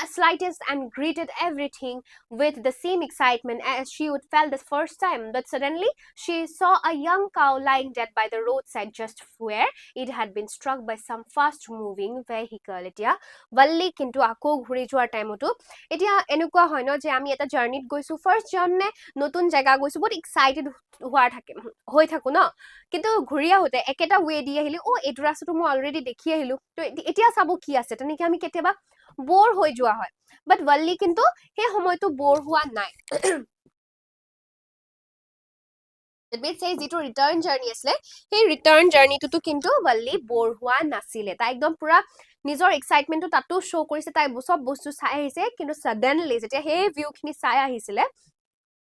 slightest and greeted everything with the same excitement as she would felt the first time. But suddenly, she saw a young cow lying dead by the roadside just where it had been struck by some fast-moving vehicle. এতিয়া Valli কিন্তু আকৌ ঘূৰি যোৱাৰ টাইমতো এতিয়া এনেকুৱা হয় ন যে আমি এটা জাৰ্নিত গৈছো ফাৰ্ষ্ট জাৰ্নি নতুন জেগা গৈছো বহুত এক্সাইটেড হৈ থাকো ন কিন্তু ঘূৰি আহোঁতে একেটা ৱে দি আহিলে এইটো ৰাস্তাটো মই অলৰেডি দেখি আহিলো তো এতিয়া চাব কি আছে তেনেকে আমি কেতিয়াবা বৰ হৈ যোৱা হয় বাট Valli কিন্তু সেই সময়টো বৰ হোৱা নাই It means সেই যিটো ৰিটাৰ্ণ জাৰ্নি আছিলে সেই ৰিটাৰ্ণ জাৰ্নিটোতো কিন্তু Valli বৰ হোৱা নাছিলে তাই একদম পুৰা নিজৰ এক্সাইটমেন্টটো তাতো শ্ব' কৰিছে তাই চব বস্তু চাই আহিছে কিন্তু সডেনলি যেতিয়া সেই ভিউখিনি চাই আহিছিলে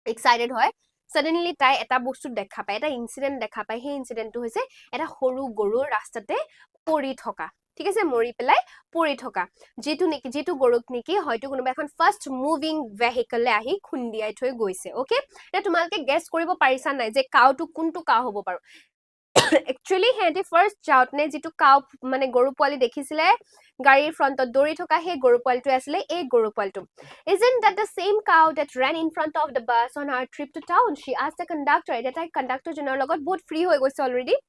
এক্সাইটেড হয় সডেনলি তাই এটা বস্তু দেখা পায় এটা ইনচিডেন্ট দেখা পায় সেই ইনচিডেন্টটো হৈছে এটা সৰু গৰু ৰাস্তাতে পৰি থকা ঠিক আছে মৰি পেলাই পৰি থকা যিটো গৰুক নেকি হয়তো কোনোবা এখন ফাষ্ট মুভিং ভেহিকলে আহি খুন্দিয়াই থৈ গৈছে ওকে এতিয়া তোমালোকে গেছ কৰিব পাৰিছা নাই যে কাউটো কোনটো কাউ হ'ব পাৰো একচুৱেলি সিহঁতে ফাৰ্ষ্ট যাওঁতে যিটো কাউ মানে গৰু পোৱালি দেখিছিলে গাড়ীৰ ফ্ৰণ্টত দৌৰি থকা সেই গৰু পোৱালিটো আছিলে এই গৰু পোৱালিটো Isn't that the same cow that ran in front of the bus on our trip to town? She asked the conductor. এতিয়া তাই কণ্ডাক্টৰজনৰ লগত বহুত ফ্ৰী হৈ গৈছে অলৰেডি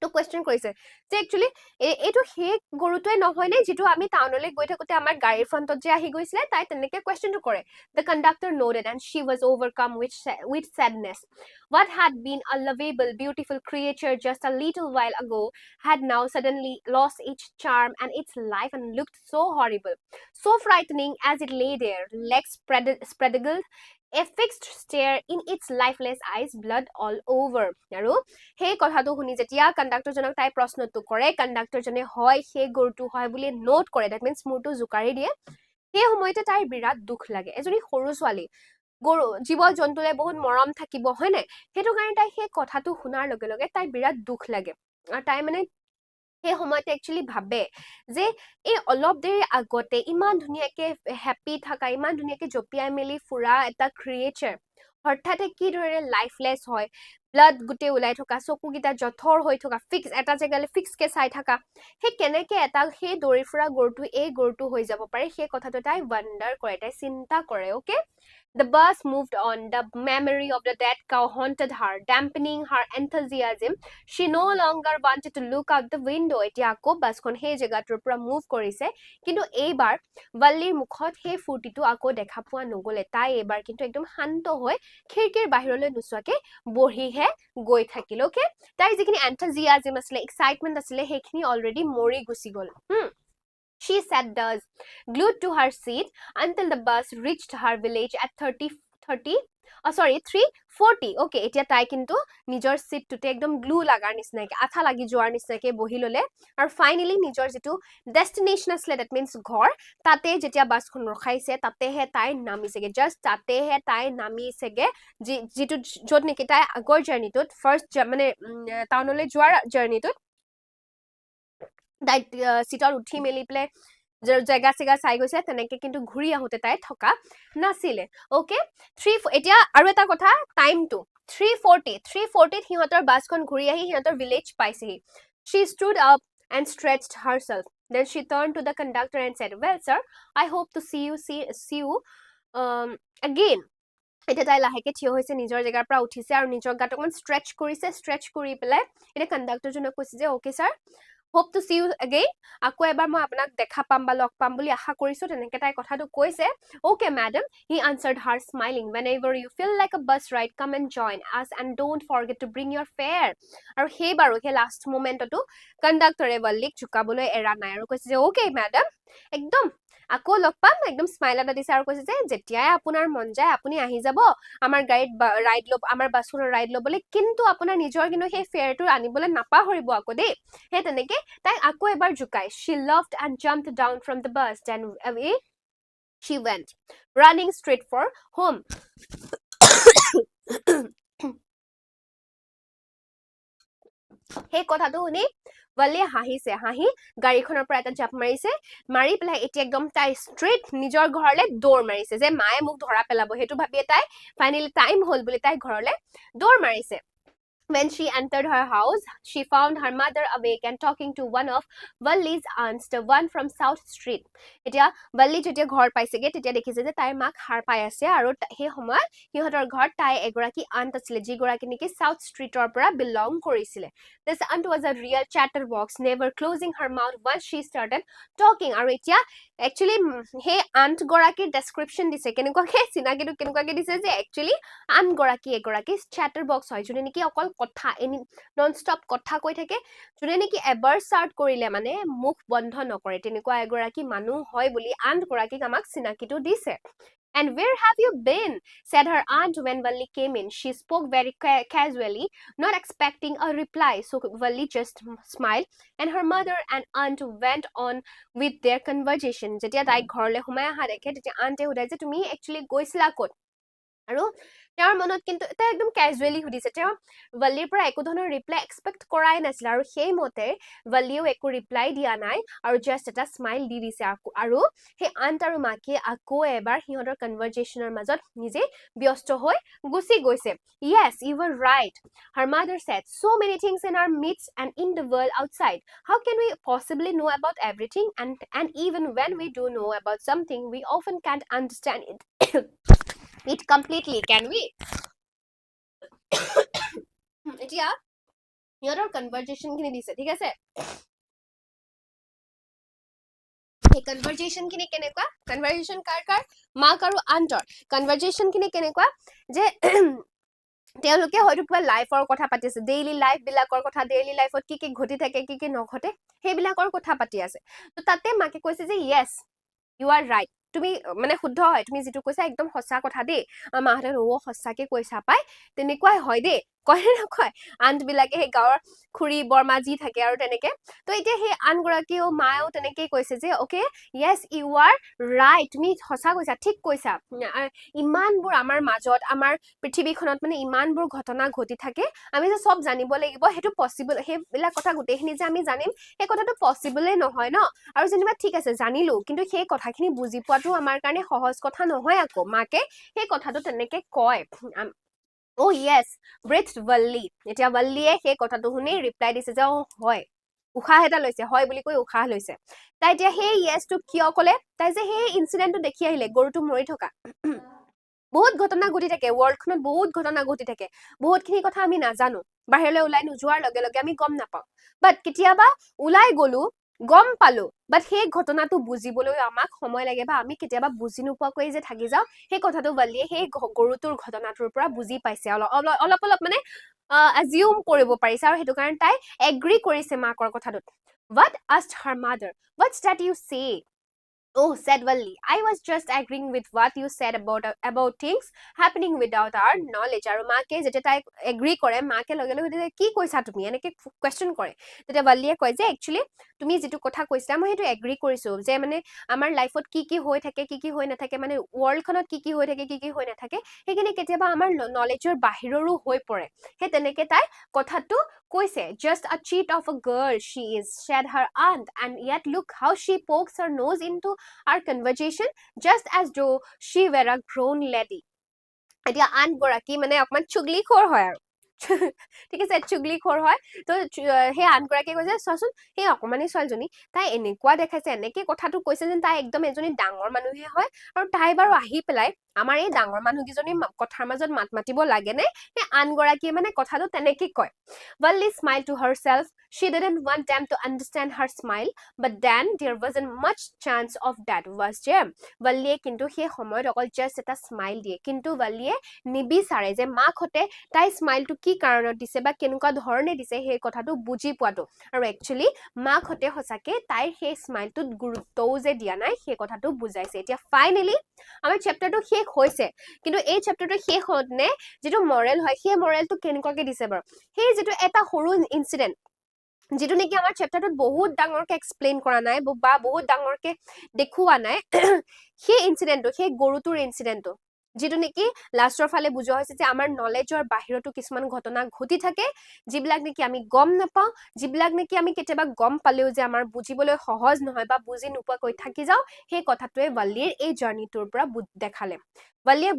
তো কুৱেশ্চন কৰিছে যে একচুৱেলি এইটো সেই গৰুটোৱে নহয় নে যিটো আমি টাউনলৈ গৈ থাকোঁতে আমাৰ গাড়ীৰ ফ্ৰণ্টত যে আহি গৈছিলে তাই তেনেকে কুৱেশ্চনটো কৰে The conductor nodded and she was overcome with sadness. What had been a lovable, beautiful creature just a little while ago had now suddenly lost its charm and its life and looked so horrible, so frightening as it lay there, legs spread-eagled, a fixed stare in its lifeless eyes, blood all over. আৰু সেই কথাটো শুনি যেতিয়া কণ্ডাক্টৰজনক তাই প্ৰশ্নটো কৰে কণ্ডাক্টৰজনে হয় সেই গৰুটো হয় বুলি নোট কৰে দ্যাট মিন্স মূৰটো জোকাৰি দিয়ে সেই সময়তে তাইৰ বিৰাট দুখ লাগে এজনী সৰু ছোৱালী গৰু জীৱ জন্তুলে বহুত মৰম থাকিব হয় নাই সেইটো কাৰণে তাই সেই কথাটো শুনাৰ লগে লগে তাই বিৰাট দুখ লাগে আৰু তাই মানে সেই সময়তে একচুয়ালি ভাবে যে এই অলপ দেৰি আগতে ইমান ধুনীয়াকে হ্যাপি থাকা ইমান ধুনীয়াকে জপিয়াই মেলি ফুৰা এটা ক্ৰিয়েচাৰ হঠাতে কি ধৰণে লাইফলেছ হয় ব্লাড গুটে ওলাই থকা চকুকিটা জথৰ হৈ থকা ফিক্স এটা জেগালে ফিক্স কে চাই থকা হে কেনেকে এটা হে দৌৰি ফুৰা গৰটো এই গৰটো হৈ যাব পাৰে সেই কথাটো তাই ওয়ান্ডাৰ কৰে তাই চিন্তা কৰে okay The bus moved on. The memory of the dead cow haunted her, dampening her enthusiasm. She no longer wanted to look out the window. এতিয়া আকৌ বাছখন সেই জেগাটোৰ পৰা মুভ কৰিছে কিন্তু এইবাৰ বল্লীৰ মুখত সেই ফুৰ্তিটো আকৌ দেখা পোৱা নগলে তাই এইবাৰ কিন্তু একদম শান্ত হৈ খিৰকিৰ বাহিৰলৈ নোচোৱাকে বহিহে গৈ থাকিল ওকে তাই যিখিনি এন্থুজিয়াজম আছিলে এক্সাইটমেন্ট আছিলে সেইখিনি অলৰেডি মৰি গুচি গল She sat thus, glued to her seat until the bus reached her village at 3:40. Okay, এতিয়া তাই কিন্তু নিজৰ সিটটোতে একদম গ্লু লাগাৰ নিচিনাকে আঠা লাগি যোৱাৰ নিচিনাকে বহি ললে আৰু ফাইনালি নিজৰ যেটো ডেষ্টিনেশন আছিল দ্যাট মিন্স ঘৰ তাতে যেতিয়া বাছখন ৰখাইছে তাতেহে তাই নামিছেগে জাস্ট তাতেহে তাই নামিছেগে যেটো যত নেকি তাই আগৰ জাৰ্নিটোত ফাৰ্স্ট মানে টাউনলৈ যোৱাৰ জাৰ্নিটোত তাই সিটৰ উঠি মেলি প্লে জেগা চেগা চাই গৈছে তেনেকে কিন্তু ঘুৰি আহোতে তাই থকা নাছিলে ওকে 3 এতিয়া আৰু এটা কথা টাইমটো 3:40 হিহঁতৰ বাছখন ঘুৰি আহি হিহঁতৰ ভিলেজ পাইছেহি she stood up and stretched herself then she turned to the conductor and said well sir I hope to see you again এতিয়া তাই লাহেকে থিয় হৈছে নিজৰ জেগাৰ পৰা উঠিছে আৰু নিজৰ গাটো অকমান ষ্ট্ৰেচ কৰিছে ষ্ট্ৰেচ কৰি পেলাই এতিয়া কণ্ডাক্টৰজনক কৈছে যে okay sir hope to see you again আকৌ এবাৰ মই আপোনাক দেখা পাম বা লগ পাম বুলি আশা কৰিছো তেনেকে তাই কথাটো কৈছে okay madam he answered her smiling whenever you feel like a bus ride come and join us and don't forget to bring your fare আৰু হেইবাৰো হে লাষ্ট মোমেন্টটো কণ্ডাক্টৰে বল্লিক ঝুকাবলৈ এৰা নাই আৰু কৈছে যে okay madam একদম আকৌ লগ পাম একদম স্মাইল এটা দিছে আৰু কৈছে যে যেতিয়াই আপোনাৰ মন যায় আপুনি আহি যাব আমাৰ গাইড ৰাইড লব আমাৰ বাছৰ ৰাইড লবলে কিন্তু আপোনাৰ নিজৰ কিন্তু সেই ফেয়াৰটো আনিবলৈ নাপাহৰিব আকৌ দেই হে তেনেকে তাই আকৌ এবাৰ ঝুকাই she laughed and jumped down from the bus then away she went running straight for home সেই কথাটো শুনি বল্লিয়ে হাঁহিছে হাঁহি গাড়ীখনৰ পৰা এটা জাপ মাৰিছে মাৰি পেলাই এতিয়া একদম তাই ষ্ট্ৰেট নিজৰ ঘৰলে দৌৰ মাৰিছে যে মায়ে মোক ধৰা পেলাব হেতু ভাবিয়ে তাই ফাইনালি টাইম হল বুলি তাই ঘৰলে দৌৰ মাৰিছে When she entered her house, she found her mother awake and talking to one of Walli's aunts, the one from South Street. এতিয়া Walli যেতিয়া ঘৰ পাইছেগে তেতিয়া দেখিছে যে তাইৰ মাক হাৰ পাই আছে আৰু সেই সময়ত সিহঁতৰ ঘৰত তাই এগৰাকী আন্ট আছিল যি গৰাকী নেকি সাউথ ষ্ট্ৰীটৰ পৰা বিলং কৰিছিলে This aunt was a real chatterbox, never closing her mouth once she started talking. আৰু এতিয়া actually সেই আন্ট গৰাকীৰ ডেসক্ৰিপশন দিছে কেনেকুৱাকে চিনাকিটো কেনেকুৱাকে দিছে যে actually আন্ট গৰাকী এগৰাকী chatterbox হয় যোনে নেকি অকল কথা এনি নন ষ্টপ কথা কৈ থাকে যোনে নেকি এবাৰ স্টাৰ্ট কৰিলে মানে মুখ বন্ধ নকৰে তেনেকুৱা এগৰাকী মানুহ হয় বুলি আন্ট গৰাকীক আমাক চিনাকিটো দিছে And where have you been? Said her aunt when Walli came in. She spoke very casually, not expecting a reply. So Walli just smiled, and her mother and aunt went on with their conversation. যেতিয়া তাই ঘৰলে সোমাই আহা দেখে তেতিয়া আন্টে সুধাই যে তুমি actually গৈছিলা ক'ত আৰু তেওঁৰ মনত কিন্তু এটা একদম ক্যাজুয়ালি সুধিছে তেওঁ বল্লিৰ পৰা একো ধৰণৰ ৰিপ্লাই এক্সপেক্ট কৰাই নাছিল আৰু সেই মতে বল্লিও একো ৰিপ্লাই দিয়া নাই আৰু জাস্ট এটা স্মাইল দি দিছে আৰু সেই আন্ট আৰু মাকে আকৌ এবাৰ সিহঁতৰ কনভাৰজেশনৰ মাজত নিজে ব্যস্ত হৈ গুছি গৈছে Yes, you were right. Her mother said, so many things in our midst and in the world outside. How can we possibly know about everything? And even when we do know about something, we often can't understand it. It completely, can we? এতিয়া সিহঁতৰ কনভাৰজেশন খিনি দিছে ঠিক আছে এই কনভাৰজেশন খিনি কেনেকুৱা কনভাৰজেশন কাৰ মাক আৰু আন্টৰ কনভাৰজেশন খিনি কেনেকুৱা যে তেওঁলোকে হয়তো কিবা লাইফৰ কথা পাতি আছে ডেইলি লাইফ বিলাকৰ কথা ডেইলি লাইফত কি ঘটি থাকে কি নঘটে সেইবিলাকৰ কথা পাতি আছে তো তাতে মাকে কৈছে যে yes you are right তুমি মানে শুদ্ধ হয় তুমি যেটো কৈছা একদম সঁচা কথা দেই মাহঁতে ও সঁচাকে কৈছা পাই তেনেকুৱাই হয় দেই কয় নে নকয় আন্ট বিলাকে সেই গাঁৱৰ খুৰী বৰমা যি থাকে আৰু তেনেকে তো এতিয়া সেই আনগৰাকীও মায়েও তেনেকেই কৈছে যে অকে য়েছ ইউ আৰ ৰাইট তুমি সঁচা কৈছা ঠিক কৈছা ইমানবোৰ আমাৰ মাজত আমাৰ পৃথিৱীখনত মানে ইমানবোৰ ঘটনা ঘটি থাকে আমি যে চব জানিব লাগিব সেইটো পচিবল সেইবিলাক কথা গোটেইখিনি যে আমি জানিম সেই কথাটো পচিবলে নহয় ন আৰু যেনিবা ঠিক আছে জানিলো কিন্তু সেই কথাখিনি বুজি পোৱাটো আমাৰ কাৰণে সহজ কথা নহয় আকৌ মাকে সেই কথাটো তেনেকে কয় অ য়েছ ব্ৰেথ ৱল্লী এতিয়া ৱল্লীয়ে সেই কথাটো শুনি ৰিপ্লাই দিছে যে অ হয় উশাহ এটা লৈছে হয় বুলি কৈ উশাহ লৈছে তাই এতিয়া সেই য়েছটো কিয় কলে তাই যে সেই ইনচিডেণ্টটো দেখি আহিলে গৰুটো মৰি থকা বহুত ঘটনা ঘটি থাকে ৱৰ্ল্ডখনত বহুত ঘটনা ঘটি থাকে বহুতখিনি কথা আমি নাজানো বাহিৰলৈ ওলাই নোযোৱাৰ লগে লগে আমি গম নাপাওঁ বাট কেতিয়াবা ওলাই গলো গম পালো বাট সেই ঘটনাটো বুজিবলৈ আমাক সময় লাগে বা আমি কেতিয়াবা বুজি নোপোৱাকৈ যে থাকি যাওঁ সেই কথাটো ৱল্লীয়ে সেই গৰুটোৰ ঘটনাটোৰ পৰা বুজি পাইছে অলপ অলপ মানে এজিউম কৰিব পাৰিছে আৰু সেইটো কাৰণে তাই এগ্ৰি কৰিছে মাকৰ কথাটোত what asked her mother what's that you say Oh, said Valli. I was just agreeing with what you said about things happening without our knowledge. আৰু মাকে যেতিয়া তাই এগ্ৰি কৰে মাকে লগে লগে সুধে কি কৈছা তুমি এনেকে কুৱেশ্যন কৰে তেতিয়া ভাল্লিয়ে কয় যে একচুৱেলি তুমি যিটো কথা কৈছা মই সেইটো এগ্ৰি কৰিছো যে মানে আমাৰ লাইফত কি কি হৈ থাকে কি কি হৈ নাথাকে মানে ৱৰ্ল্ডখনত কি কি হৈ থাকে কি কি হৈ নাথাকে সেইখিনি কেতিয়াবা আমাৰ নলেজৰ বাহিৰৰো হৈ পৰে সেই তেনেকে তাই কথাটো কৈছে just a cheat of a girl she is said her aunt and yet look how she pokes her nose into our conversation just as though she were a grown lady এতিয়া আন গৰাকী মানে অকমান চুগলিখোৰ হয় আৰু ঠিক আছে চুগলিখোৰ হয় তো সেই আন গৰাকীয়ে কৈছে চোৱাচোন সেই অকমানি ছোৱালীজনী তাই এনেকুৱা দেখাইছে এনেকে কথাটো কৈছে যেন তাই একদম এজনী ডাঙৰ মানুহে হয় আৰু তাই বাৰু আহি পেলাই আমাৰ এই ডাঙৰ মানুহকেইজনী কথাৰ মাজত মাত মাতিব লাগে নে সেই আন গৰাকীয়ে মানে কথাটো তেনেকে কয় Valli smiled to herself. She didn't want them to understand her smile, but then there wasn't much chance of that, was there? Valliয়ে কিন্তু সেই সময়ত অকল just এটা স্মাইল দিয়ে কিন্তু Valliয়ে নিবিচাৰে যে মাকহঁতে তাই স্মাইলটো কি কাৰণত দিছে বা কেনেকুৱা ধৰণে দিছে সেই কথাটো বুজি পোৱাটো আৰু একচুৱেলি মাকহঁতে সঁচাকে তাইৰ সেই স্মাইলটোত গুৰুত্বও যে দিয়া নাই সেই কথাটো বুজাইছে এতিয়া ফাইনেলি আমাৰ চেপ্টাৰটো শেষ হৈছে কিন্তু এই চেপ্টাৰটো শেষ হওঁত নে যিটো মৰেল হয় সেই মৰেলটো কেনেকুৱাকে দিছে বাৰু সেই যিটো এটা সৰু ইনচিডেণ্ট যিটো নেকি আমাৰ চেপ্টাৰটোত বহুত ডাঙৰকে এক্সপ্লেইন কৰা নাই বা বহুত ডাঙৰকে দেখুওৱা নাই সেই ইনচিডেণ্টটো সেই গৰুটোৰ ইনচিডেণ্টটো যিটো নেকি লাষ্টৰ ফালে বুজোৱা হৈছে যে আমাৰ নলেজৰ বাহিৰতো কিছুমান ঘটনা ঘটি থাকে যিবিলাক নেকি আমি গম নাপাওঁ যিবিলাক নেকি আমি কেতিয়াবা গম পালেও যে আমাৰ বুজিবলৈ সহজ নহয় বা বুজি নোপোৱাকৈ থাকি যাওঁ সেই কথাটোৱে ৱাল্লীৰ এই জাৰ্নিটোৰ পৰা দেখালে ৱাল্লীয়ে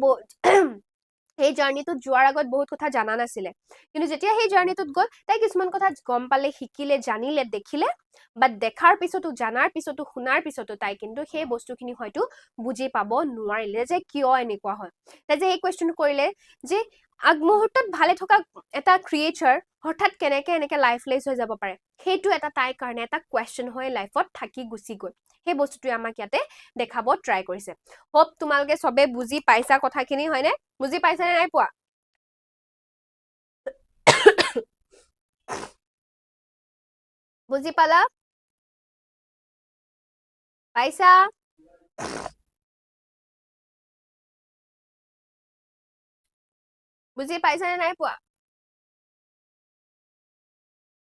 সেই জাৰ্নিটোত যোৱাৰ আগত বহুত কথা জানা নাছিলে কিন্তু যেতিয়া সেই জাৰ্নিটোত গ'ল তাই কিছুমান কথা গম পালে শিকিলে জানিলে দেখিলে বাট দেখাৰ পিছতো জানাৰ পিছতো শুনাৰ পিছতো তাই কিন্তু সেই বস্তুখিনি হয়তো বুজি পাব নোৱাৰিলে যে কিয় এনেকুৱা হয় তাই যে এই কুৱেশ্যন কৰিলে যে আগমুহূৰ্তত ভালে থকা এটা ক্ৰিয়েচাৰ হঠাৎ কেনেকে এনেকে লাইফলেছ হৈ যাব পাৰে সেইটো এটা তাইৰ কাৰণে এটা কুৱেশ্যন হৈ লাইফত থাকি গুচি গ'ল সেই বস্তুটোৱে আমাক ইয়াতে দেখাব ট্ৰাই কৰিছে হোপ তোমালোকে চবে বুজি পাইছা কথাখিনি হয়নে বুজি পাইছা নে নাই পোৱা বুজি পালা পাইছা বুজি পাইছা নে নাই পোৱা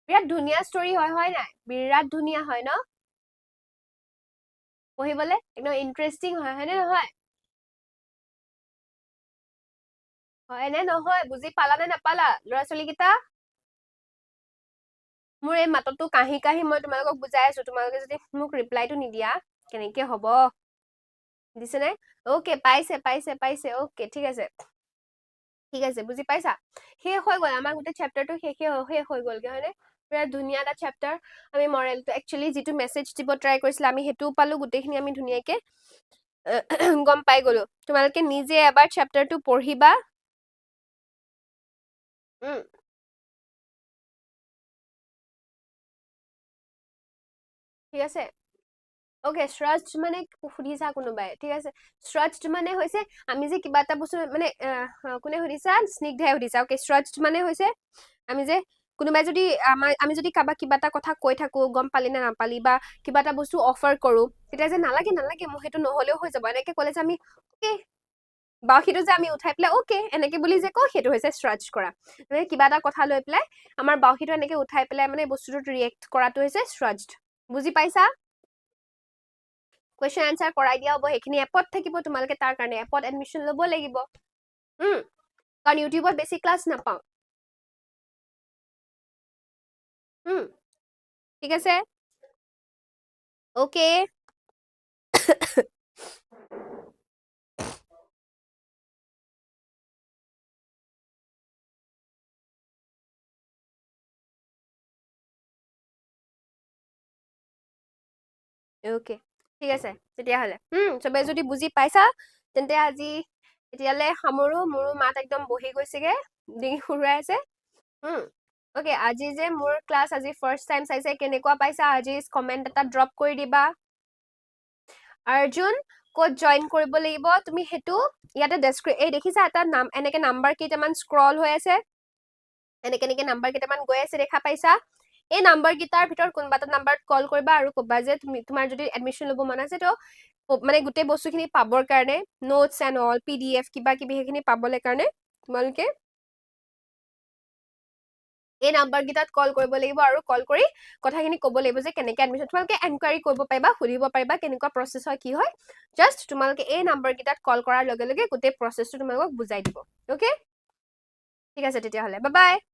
বিৰাট ধুনীয়া ষ্টৰী হয় নাই বিৰাট ধুনীয়া হয় ন পঢ়িবলে একদম ইন্টাৰেষ্টিং হয় নে নহয় হয় নে নহয় বুজি পালা নে নাপালা ল'ৰা ছোৱালী কেইটা মোৰ এই মাতটো কাহি কাহি মই তোমালোকক বুজাই আছো তোমালোকে যদি মোক ৰিপ্লাইটো নিদিয়া কেনেকে হ'ব দিছে নে ওকে পাইছে পাইছে পাইছে ওকে ঠিক আছে বুজি পাইছা শেষ হৈ গ'ল আমাৰ গোটেই চেপ্টাৰটো শেষ হৈ গ'লগে হয়নে বিৰাট ধুনীয়া এটা চেপ্টাৰ আমি মৰেলটো একচুৱেলি যিটো মেছেজ দিব ট্ৰাই কৰিছিলে আমি সেইটোও পালো গোটেইখিনি আমি ধুনীয়াকে গম পাই গলো তোমালোকে নিজে এবাৰ চেপ্টাৰটো পঢ়িবা ঠিক আছে ওকে শ্ৰষ্ট মানে সুধিছা কোনোবাই ঠিক আছে শ্ৰষ্ট মানে হৈছে আমি যে কিবা এটা বস্তু মানে কোনে সুধিছা স্নিগ্ধাই সুধিছা ওকে শ্ৰষ্ট মানে হৈছে আমি যে কোনোবাই যদি আমি যদি কাৰোবাক কিবা এটা কথা কৈ থাকো গম পালি নে নাপালি বা কিবা এটা বস্তু অফাৰ কৰো তেতিয়া যে নালাগে নালাগে মোৰ সেইটো নহলেও হৈ যাব এনেকে ক'লে যে আমি বাউসীটো যে আমি উঠাই পেলাই ওকে এনেকে বুলি যে কওঁ সেইটো হৈছে স্ট্ৰেচ কৰা মানে কিবা এটা কথা লৈ পেলাই আমাৰ বাউসীটো এনেকে উঠাই পেলাই মানে বস্তুটোত ৰিয়েক্ট কৰাটো হৈছে স্ট্ৰেচড বুজি পাইছা কুৱেশ্যন আনসাৰ কৰাই দিয়া হ'ব সেইখিনি এপত থাকিব তোমালোকে তাৰ কাৰণে এপত এডমিশ্যন ল'ব লাগিব কাৰণ ইউটিউবত বেছি ক্লাছ নাপাওঁ ঠিক আছে ওকে ওকে ঠিক আছে তেতিয়াহ'লে চবে যদি বুজি পাইছা তেন্তে আজি এতিয়ালে সামৰো মোৰো মাত একদম বহি গৈছেগে ডিঙি খুৰুৱাই আছে ওকে আজি যে মোৰ ক্লাছ আজি ফাৰ্ষ্ট টাইম চাইছে কেনেকুৱা পাইছা আজি কমেন্ট এটা ড্ৰপ কৰি দিবা অৰ্জুন ক'ত জইন কৰিব লাগিব তুমি হেতু ইয়াতে এই দেখিছা এটা নাম এনেকে নাম্বাৰ কেইটামান স্ক্ৰল হৈ আছে এনেকে নাম্বাৰ কেইটামান গৈ আছে দেখা পাইছা এই নাম্বাৰ গিটাৰ ভিতৰত কোনবা এটা নাম্বাৰত কল কৰিবা আৰু ক'বা যে তুমি তোমাৰ যদি এডমিশ্যন ল'ব মন আছে তো মানে গোটেই বস্তুখিনি পাবৰ কাৰণে নোটছ এণ্ড অল PDF কিবা কিবি সেইখিনি পাবলৈ কাৰণে তোমালোকে এই নাম্বাৰ গিটাত কল কৰিব লাগিব আৰু কল কৰি কথাখিনি ক'ব লাগিব যে কেনেকে এডমিশ্যন তোমালোকে এনকুৱাৰী কৰিব পাৰিবা সুধিব পাৰিবা কেনেকুৱা প্ৰচেছ হয় কি হয় জাষ্ট তোমালোকে এই নাম্বাৰ গিটাত কল কৰাৰ লগে লগে গোটেই প্ৰচেছটো তোমালোকক বুজাই দিব ওকে ঠিক আছে তেতিয়াহ'লে বাই বাই